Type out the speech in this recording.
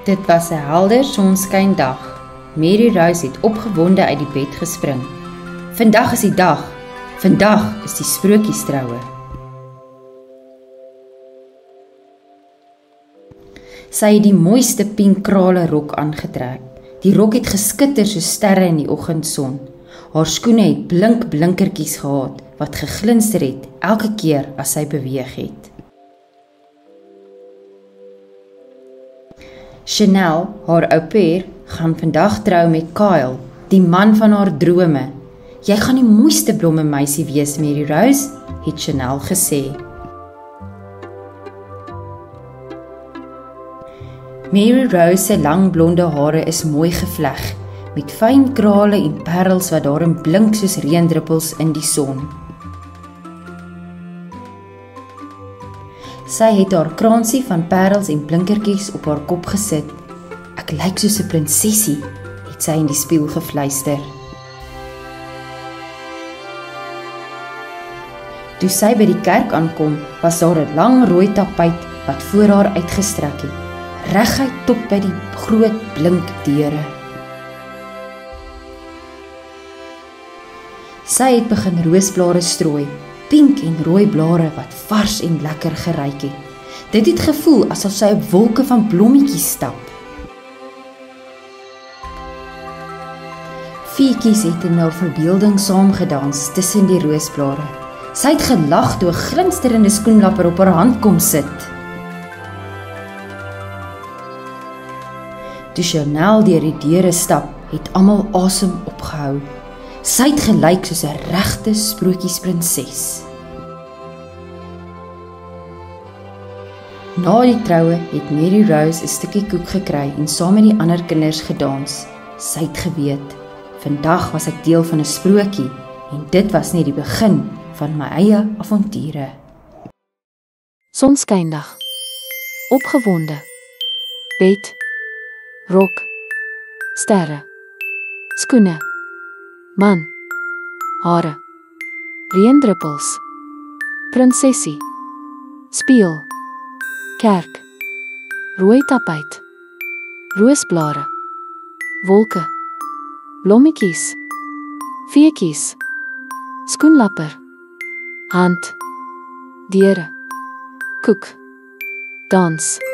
Dit was 'n helder sonskyndag. Mary Rose het opgewonde uit die bed gespring. Vandag is die dag. Vandag is die sprokiestroue. Sy het die mooiste pinkkrale rok aangetrek. Die rok het geskitter soos sterre in die oggendson. Haar skoene het blink blinkertjies gehad wat geglinster het elke keer as sy beweeg het. Chanel, haar au pair, gaan vandag trou met Kyle, die man van haar drome. Jy gaan die mooiste blomme meisie wees, Mary Rose, het Chanel gesê. Mary Rose se lang blonde hare is mooi gevleg, met fyn krale en parels wat daarin blink soos reendruppels in die son. Sy het haar kransie van parels en blinkertjies op haar kop gesit. Ek lyk soos 'n prinsessie, het sy in die spieël gefluister. Toe sy by die kerk aankom, was daar 'n lang rooi tapuit wat voor haar uitgestrek het, reguit tot by die groot blink deure. Sy het begin roosblare strooi, pink en rooi blare wat vars en lekker geruik het. Dit het gevoel asof sy op wolke van blommetjies stap. Fietjies het in haar verbeelding saamgedans tussen die roosblare. Sy het gelag toe 'n glinsterende skoenlapper op haar hand kom sit. Toe Chanel deur die deure stap, het almal asem opgehou. Sy het gelyk soos 'n regte sprokiesprinses. Na die troue het Mary Rose 'n stukkie koek gekry en saam met die ander kinders gedans. Sy het geweet, vandag was ek deel van 'n sprokie en dit was net die begin van my eie avonture. Sonskyndag. Opgewonde. Bed. Rok. Sterre. Skoene. Man. Hare. Reendruppels. Prinsessie. Spieël. Kerk. Rooi tapuit. Roosblare. Wolke. Blommetjies. Feetjies. Skoenlapper. Hand. Deure. Koek. Dans.